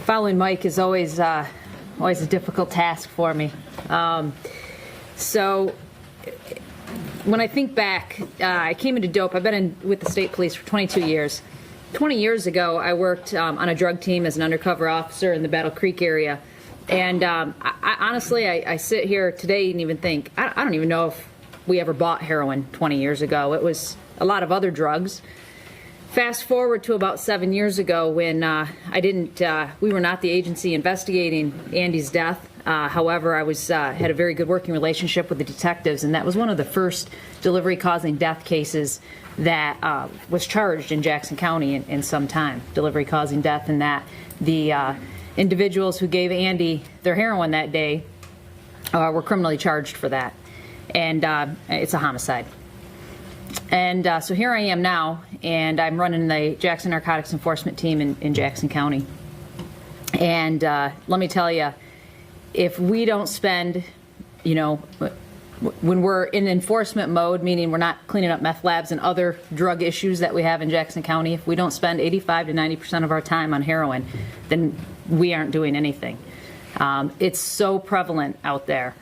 Following Mike is always a difficult task for me. So when I think back, I came into dope. I've been with the state police for 22 years. 20 years ago, I worked on a drug team as an undercover officer in the Battle Creek area. And honestly, I sit here today and even think, I don't even know if we ever bought heroin 20 years ago. It was a lot of other drugs. Fast forward to about 7 years ago when we were not the agency investigating Andy's death. However, I had a very good working relationship with the detectives, and that was one of the first delivery-causing death cases that was charged in Jackson County in some time. Delivery-causing death, and that the individuals who gave Andy their heroin that day were criminally charged for that, and it's a homicide. And so here I am now, and I'm running the Jackson Narcotics Enforcement Team in Jackson County. And let me tell you, if we don't spend, when we're in enforcement mode, meaning we're not cleaning up meth labs and other drug issues that we have in Jackson County, if we don't spend 85 to 90% of our time on heroin, then we aren't doing anything. It's so prevalent out there.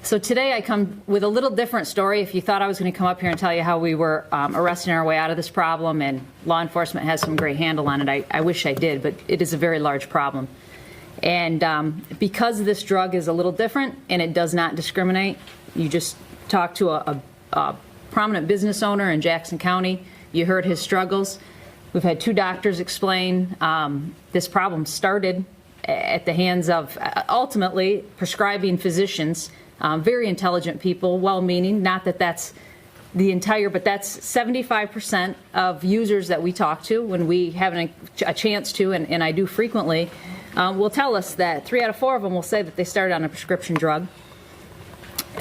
So today I come with a little different story. If you thought I was going to come up here and tell you how we were arresting our way out of this problem, and law enforcement has some great handle on it, I wish I did, but it is a very large problem. And because this drug is a little different and it does not discriminate, you just talked to a prominent business owner in Jackson County, you heard his struggles. We've had 2 doctors explain this problem started at the hands of ultimately prescribing physicians. Very intelligent people, well-meaning, not that that's the entire, but that's 75% of users that we talk to when we have a chance to, and I do frequently, will tell us that 3 out of 4 of them will say that they started on a prescription drug.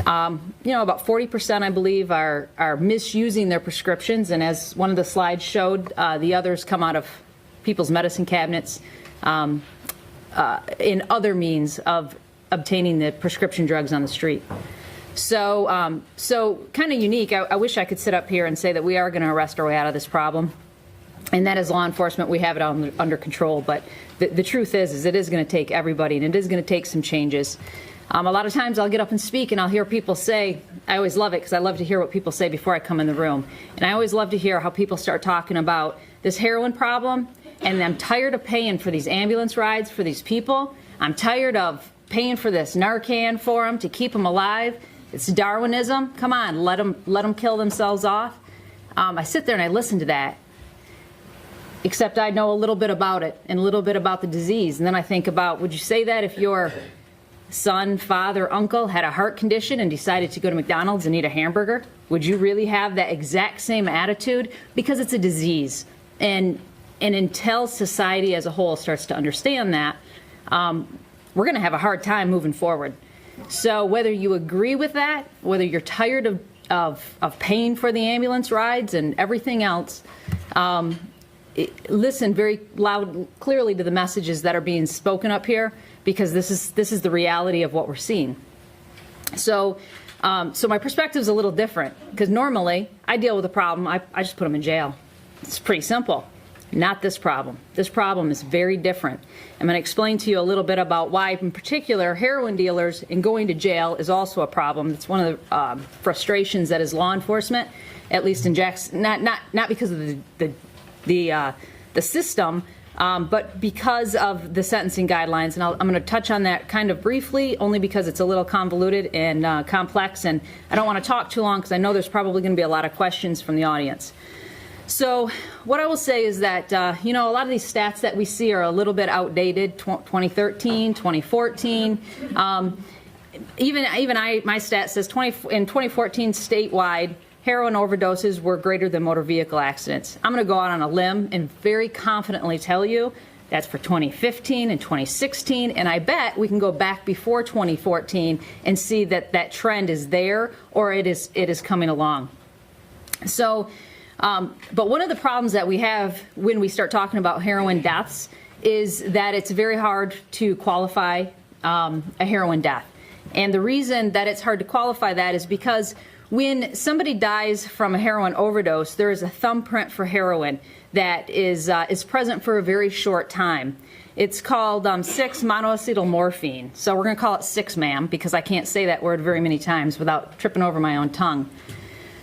About 40%, I believe, are misusing their prescriptions, and as one of the slides showed, the others come out of people's medicine cabinets in other means of obtaining the prescription drugs on the street. So kind of unique. I wish I could sit up here and say that we are going to arrest our way out of this problem, and that as law enforcement we have it under control. But the truth is it is going to take everybody, and it is going to take some changes. A lot of times I'll get up and speak, and I'll hear people say, I always love it because I love to hear what people say before I come in the room, and I always love to hear how people start talking about this heroin problem, and I'm tired of paying for these ambulance rides for these people. I'm tired of paying for this Narcan for them to keep them alive. It's Darwinism. Come on, let them kill themselves off. I sit there and I listen to that, except I know a little bit about it and a little bit about the disease. And then I think about, would you say that if your son, father, uncle had a heart condition and decided to go to McDonald's and eat a hamburger? Would you really have that exact same attitude? Because it's a disease. And until society as a whole starts to understand that, we're going to have a hard time moving forward. So whether you agree with that, whether you're tired of paying for the ambulance rides and everything else, listen very loud, clearly to the messages that are being spoken up here, because this is the reality of what we're seeing. So my perspective is a little different, because normally I deal with a problem, I just put them in jail. It's pretty simple. Not this problem. This problem is very different. I'm going to explain to you a little bit about why, in particular, heroin dealers and going to jail is also a problem. It's one of the frustrations that is law enforcement, at least in Jackson. Not because of the system, but because of the sentencing guidelines. And I'm going to touch on that kind of briefly, only because it's a little convoluted and complex, and I don't want to talk too long because I know there's probably going to be a lot of questions from the audience. So what I will say is that, a lot of these stats that we see are a little bit outdated, 2013, 2014. My stat says in 2014 statewide, heroin overdoses were greater than motor vehicle accidents. I'm going to go out on a limb and very confidently tell you that's for 2015 and 2016, and I bet we can go back before 2014 and see that trend is there, or it is coming along. So. But one of the problems that we have when we start talking about heroin deaths is that it's very hard to qualify a heroin death. And the reason that it's hard to qualify that is because when somebody dies from a heroin overdose, there is a thumbprint for heroin that is present for a very short time. It's called 6-monoacetylmorphine. So we're going to call it 6-MAM because I can't say that word very many times without tripping over my own tongue.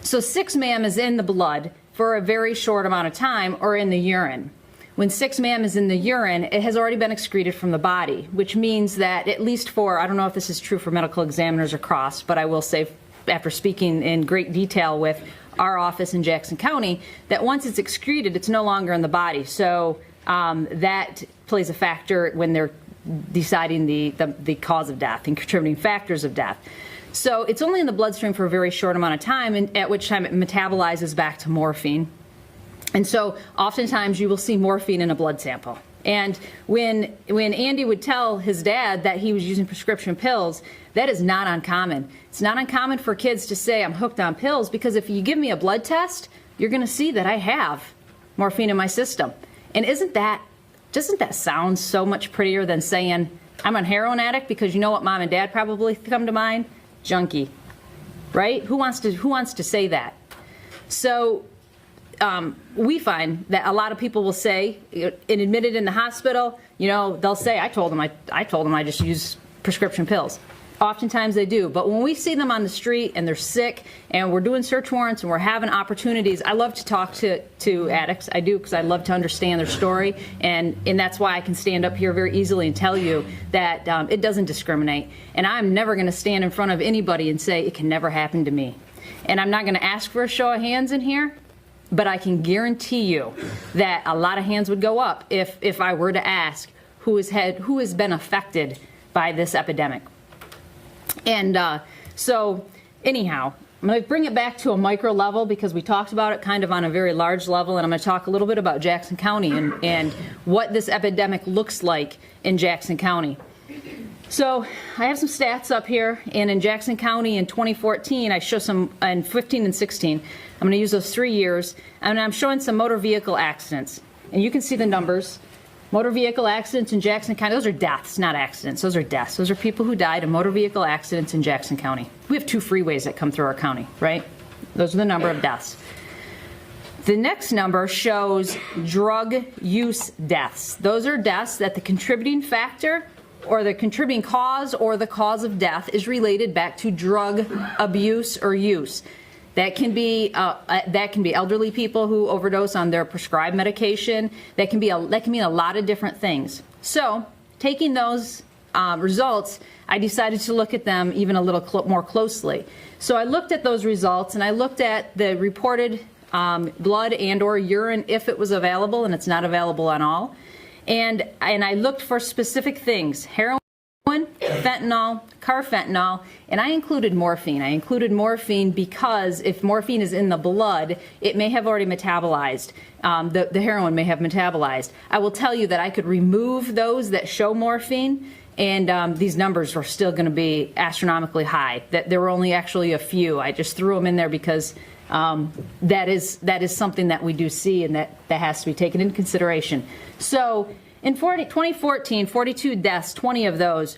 So 6-MAM is in the blood for a very short amount of time or in the urine. When 6-MAM is in the urine, it has already been excreted from the body, which means that at least for, I don't know if this is true for medical examiners across, but I will say after speaking in great detail with our office in Jackson County, that once it's excreted, it's no longer in the body. So that plays a factor when they're deciding the cause of death and contributing factors of death. So it's only in the bloodstream for a very short amount of time, and at which time it metabolizes back to morphine. And so oftentimes you will see morphine in a blood sample. And when Andy would tell his dad that he was using prescription pills, that is not uncommon. It's not uncommon for kids to say, I'm hooked on pills, because if you give me a blood test, you're going to see that I have morphine in my system. And doesn't that sound so much prettier than saying, I'm a heroin addict? Because you know what mom and dad probably come to mind? Junkie, right? Who wants to say that? So we find that a lot of people will say, and admitted in the hospital, they'll say, I told them I just use prescription pills. Oftentimes they do, but when we see them on the street and they're sick and we're doing search warrants and we're having opportunities, I love to talk to addicts. I do, because I love to understand their story, and that's why I can stand up here very easily and tell you that it doesn't discriminate. And I'm never going to stand in front of anybody and say it can never happen to me. And I'm not going to ask for a show of hands in here, but I can guarantee you that a lot of hands would go up if I were to ask who has been affected by this epidemic. And so anyhow, I'm going to bring it back to a micro level because we talked about it kind of on a very large level, and I'm going to talk a little bit about Jackson County and what this epidemic looks like in Jackson County. So I have some stats up here, and in Jackson County in 2014, I show some, in 15 and 16, I'm going to use those 3 years, and I'm showing some motor vehicle accidents. And you can see the numbers. Motor vehicle accidents in Jackson County, those are deaths, not accidents. Those are deaths. Those are people who died in motor vehicle accidents in Jackson County. We have 2 freeways that come through our county, right? Those are the number of deaths. The next number shows drug use deaths. Those are deaths that the contributing factor or the contributing cause or the cause of death is related back to drug abuse or use. That can be elderly people who overdose on their prescribed medication. That can mean a lot of different things. So, taking those results, I decided to look at them even a little more closely. So I looked at those results, and I looked at the reported blood and/or urine if it was available, and it's not available on all. And I looked for specific things: heroin, fentanyl, carfentanil, and I included morphine. I included morphine because if morphine is in the blood, it may have already metabolized. The heroin may have metabolized. I will tell you that I could remove those that show morphine, and these numbers are still going to be astronomically high. That there were only actually a few. I just threw them in there because that is something that we do see, and that has to be taken into consideration. So in 2014, 42 deaths, 20 of those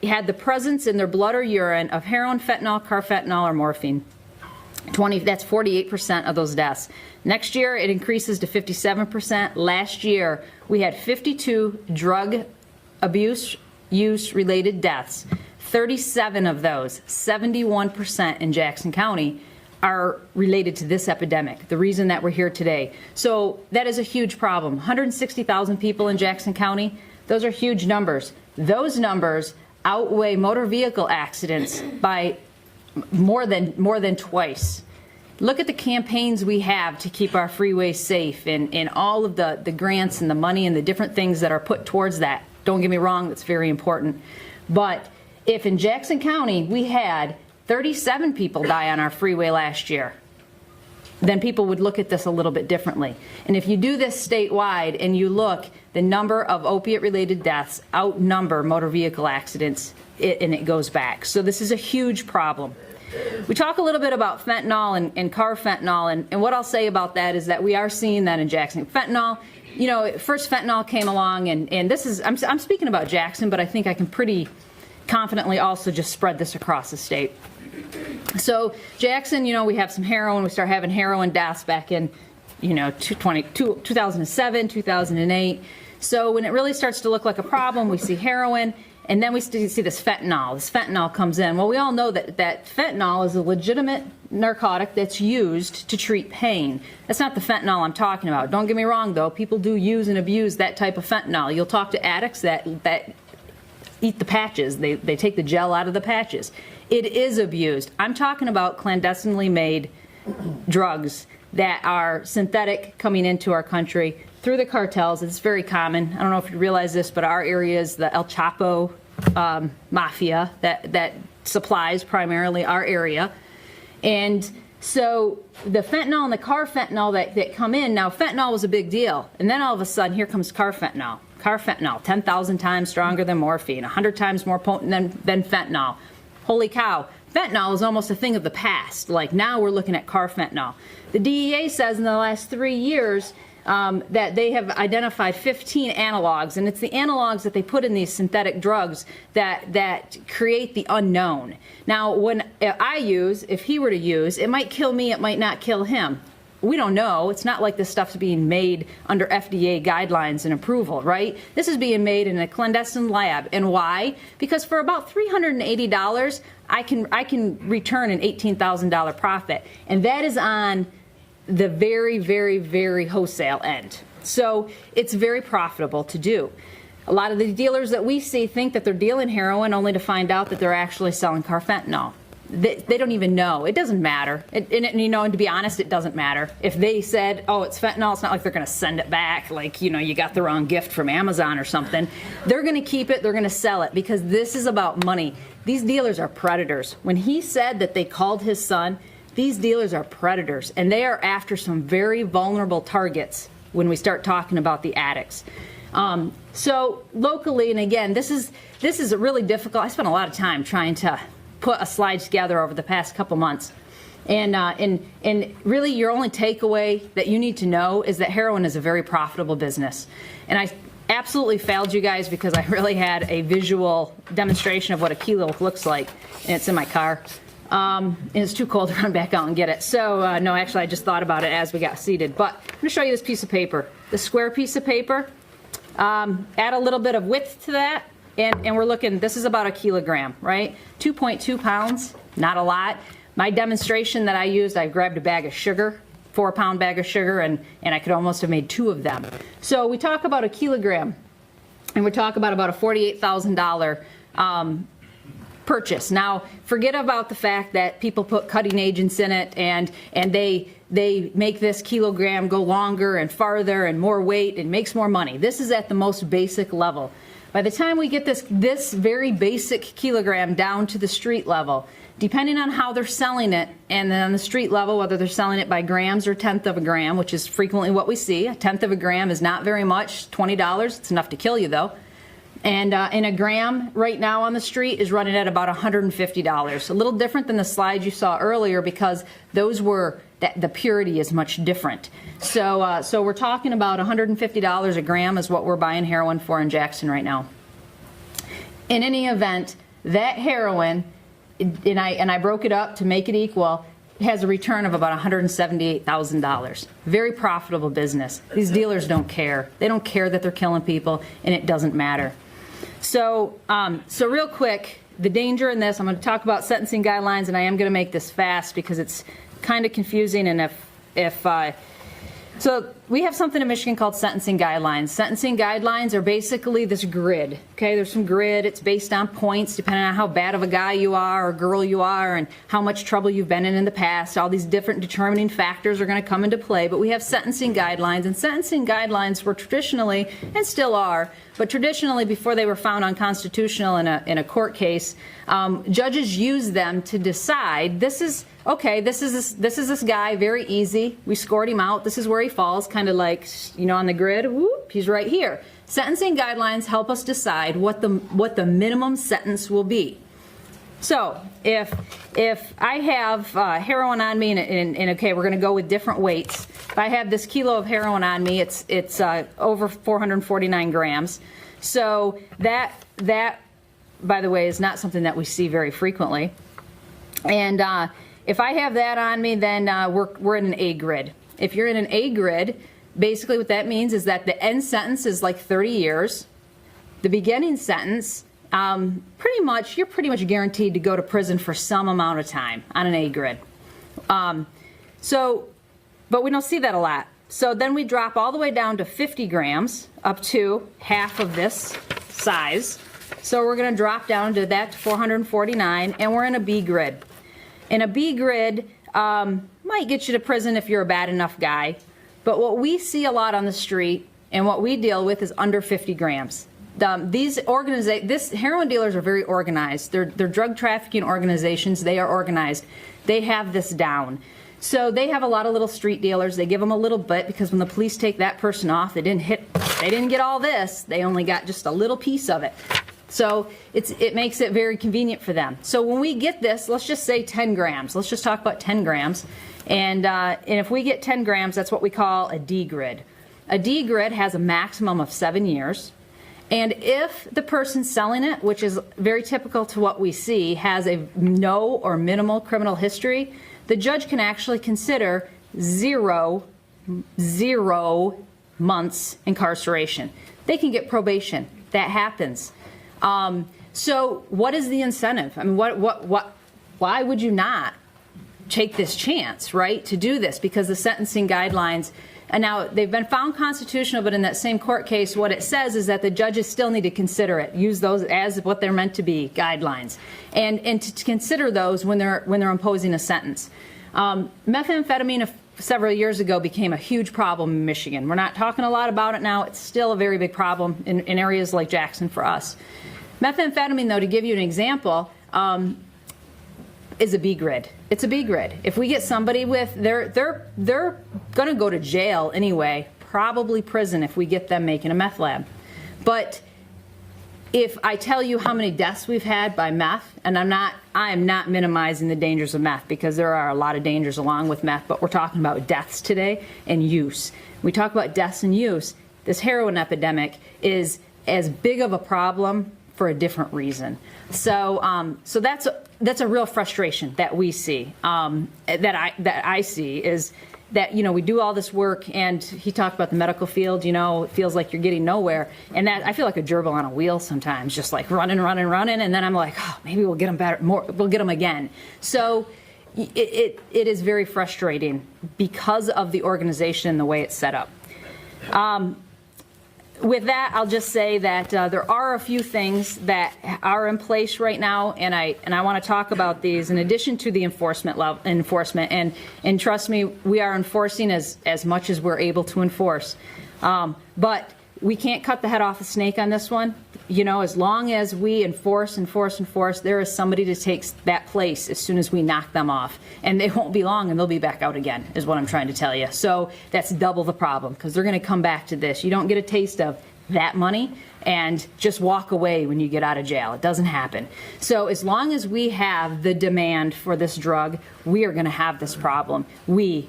had the presence in their blood or urine of heroin, fentanyl, carfentanil, or morphine. That's 48% of those deaths. Next year, it increases to 57%. Last year, we had 52 drug abuse use-related deaths. 37 of those, 71% in Jackson County, are related to this epidemic, the reason that we're here today. So that is a huge problem. 160,000 people in Jackson County, those are huge numbers. Those numbers outweigh motor vehicle accidents by more than twice. Look at the campaigns we have to keep our freeways safe, and all of the grants and the money and the different things that are put towards that. Don't get me wrong, that's very important. But if in Jackson County we had 37 people die on our freeway last year, then people would look at this a little bit differently. And if you do this statewide and you look, the number of opiate-related deaths outnumber motor vehicle accidents, and it goes back. So this is a huge problem. We talk a little bit about fentanyl and carfentanil, and what I'll say about that is that we are seeing that in Jackson. Fentanyl, first fentanyl came along, and this is, I'm speaking about Jackson, but I think I can pretty confidently also just spread this across the state. So Jackson, we have some heroin. We start having heroin deaths back in, 2007, 2008. So when it really starts to look like a problem, we see heroin, and then we see this fentanyl. This fentanyl comes in. Well, we all know that fentanyl is a legitimate narcotic that's used to treat pain. That's not the fentanyl I'm talking about. Don't get me wrong, though. People do use and abuse that type of fentanyl. You'll talk to addicts that eat the patches. They take the gel out of the patches. It is abused. I'm talking about clandestinely made drugs that are synthetic coming into our country through the cartels. It's very common. I don't know if you realize this, but our area is the El Chapo mafia that supplies primarily our area. And so the fentanyl and the carfentanil that come in, now fentanyl was a big deal. And then all of a sudden, here comes carfentanil. Carfentanil, 10,000 times stronger than morphine, 100 times more potent than fentanyl. Holy cow. Fentanyl is almost a thing of the past. Like now we're looking at carfentanil. The DEA says in the last 3 years that they have identified 15 analogs, and it's the analogs that they put in these synthetic drugs that create the unknown. Now, when if he were to use, it might kill me, it might not kill him. We don't know. It's not like this stuff's being made under FDA guidelines and approval, right? This is being made in a clandestine lab. And why? Because for about $380, I can return an $18,000 profit. And that is on the very, very, very wholesale end. So it's very profitable to do. A lot of the dealers that we see think that they're dealing heroin only to find out that they're actually selling carfentanil. They don't even know. It doesn't matter. And to be honest, it doesn't matter. If they said, oh, it's fentanyl, it's not like they're going to send it back like, you got the wrong gift from Amazon or something. They're going to keep it. They're going to sell it because this is about money. These dealers are predators. When he said that they called his son, these dealers are predators, and they are after some very vulnerable targets when we start talking about the addicts. So locally, and again, this is really difficult. I spent a lot of time trying to put a slide together over the past couple months. And really your only takeaway that you need to know is that heroin is a very profitable business. And I absolutely failed you guys because I really had a visual demonstration of what a kilo looks like, and it's in my car. And it's too cold to run back out and get it. So no, actually I just thought about it as we got seated. But I'm going to show you this piece of paper, the square piece of paper. Add a little bit of width to that. And we're looking, this is about a kilogram, right? 2.2 pounds, not a lot. My demonstration that I used, I grabbed a bag of sugar, 4-pound bag of sugar, and I could almost have made 2 of them. So we talk about a kilogram, and we talk about a $48,000 purchase. Now, forget about the fact that people put cutting agents in it, and they make this kilogram go longer and farther and more weight and makes more money. This is at the most basic level. By the time we get this very basic kilogram down to the street level, depending on how they're selling it, and then on the street level, whether they're selling it by grams or tenth of a gram, which is frequently what we see. A tenth of a gram is not very much, $20. It's enough to kill you, though. And in a gram right now on the street is running at about $150. A little different than the slides you saw earlier because those were, the purity is much different. So we're talking about $150 a gram is what we're buying heroin for in Jackson right now. In any event, that heroin, and I broke it up to make it equal, has a return of about $178,000. Very profitable business. These dealers don't care. They don't care that they're killing people, and it doesn't matter. So real quick, the danger in this, I'm going to talk about sentencing guidelines, and I am going to make this fast because it's kind of confusing. And so we have something in Michigan called sentencing guidelines. Sentencing guidelines are basically this grid. Okay, there's some grid. It's based on points depending on how bad of a guy you are or girl you are and how much trouble you've been in the past. All these different determining factors are going to come into play. But we have sentencing guidelines, and sentencing guidelines were traditionally, and still are, but traditionally before they were found unconstitutional in a court case, judges use them to decide this is this guy, very easy. We scored him out. This is where he falls, kind of like, on the grid. Whoop, he's right here. Sentencing guidelines help us decide what the minimum sentence will be. So if I have heroin on me, and okay, we're going to go with different weights. If I have this kilo of heroin on me, it's over 449 grams. So that by the way is not something that we see very frequently. And if I have that on me, then we're in an A grid. If you're in an A grid, Basically what that means is that the end sentence is like 30 years. The beginning sentence, you're pretty much guaranteed to go to prison for some amount of time on an A grid. But we don't see that a lot. So then we drop all the way down to 50 grams, up to half of this size. So we're going to drop down to that 449, and we're in a B grid. In a B grid, might get you to prison if you're a bad enough guy. But what we see a lot on the street and what we deal with is under 50 grams. Heroin dealers are very organized. They're drug trafficking organizations. They are organized. They have this down. So they have a lot of little street dealers. They give them a little bit because when the police take that person off, they didn't get all this. They only got just a little piece of it. So it makes it very convenient for them. So when we get this, let's just say 10 grams. Let's just talk about 10 grams. And if we get 10 grams, that's what we call a D grid. A D grid has a maximum of 7 years. And if the person selling it, which is very typical to what we see, has a no or minimal criminal history, the judge can actually consider zero months incarceration. They can get probation. That happens. So what is the incentive? I mean, why would you not take this chance, right, to do this? Because the sentencing guidelines, and now they've been found constitutional, but in that same court case, what it says is that the judges still need to consider it, use those as what they're meant to be, guidelines, and to consider those when they're imposing a sentence. Methamphetamine several years ago became a huge problem in Michigan. We're not talking a lot about it now. It's still a very big problem in areas like Jackson for us. Methamphetamine, though, to give you an example, is a B grid. It's a B grid. If we get somebody with, they're going to go to jail anyway, probably prison if we get them making a meth lab. But if I tell you how many deaths we've had by meth, and I am not minimizing the dangers of meth because there are a lot of dangers along with meth, but we're talking about deaths today and use. We talk about deaths and use. This heroin epidemic is as big of a problem for a different reason. So that's a real frustration that we see, that I see, is that, we do all this work, and he talked about the medical field, it feels like you're getting nowhere. And that I feel like a gerbil on a wheel sometimes, just like running. And then I'm like, oh, maybe we'll get them better, we'll get them again. So it is very frustrating because of the organization and the way it's set up. With that, I'll just say that there are a few things that are in place right now, and I want to talk about these in addition to the enforcement. And trust me, we are enforcing as much as we're able to enforce. But we can't cut the head off a snake on this one. As long as we enforce, there is somebody to take that place as soon as we knock them off. And they won't be long, and they'll be back out again, is what I'm trying to tell you. So that's double the problem, because they're going to come back to this. You don't get a taste of that money and just walk away when you get out of jail. It doesn't happen. So as long as we have the demand for this drug, we are going to have this problem. We,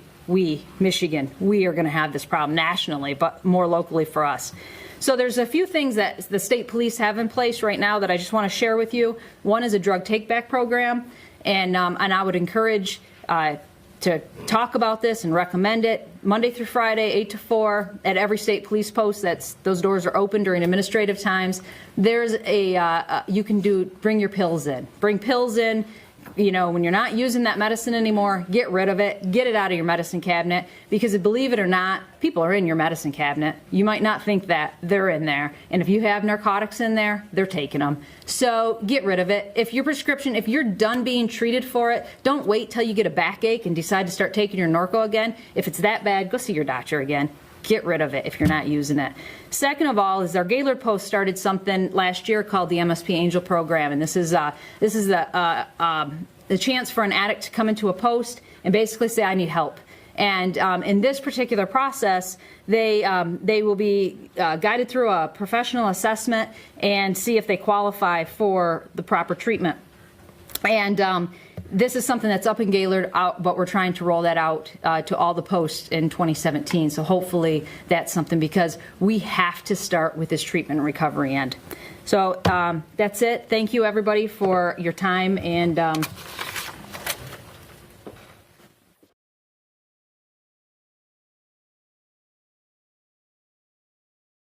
Michigan, we are going to have this problem nationally, but more locally for us. So there's a few things that the state police have in place right now that I just want to share with you. One is a drug take-back program, and I would encourage to talk about this and recommend it Monday through Friday, 8 to 4, at every state police post. Those doors are open during administrative times. There's you can bring your pills in. Bring pills in. When you're not using that medicine anymore, get rid of it. Get it out of your medicine cabinet, because believe it or not, people are in your medicine cabinet. You might not think that. They're in there. And if you have narcotics in there, they're taking them. So get rid of it. If you're done being treated for it, don't wait till you get a backache and decide to start taking your Norco again. If it's that bad, go see your doctor again. Get rid of it if you're not using it. Second of all, is our Gaylord Post started something last year called the Msc Angel Program, and this is the chance for an addict to come into a post and basically say, I need help. And in this particular process, they will be guided through a professional assessment and see if they qualify for the proper treatment. And this is something that's up in Gaylord, but we're trying to roll that out to all the posts in 2017. So hopefully that's something, because we have to start with this treatment and recovery end. So that's it. Thank you, everybody, for your time, and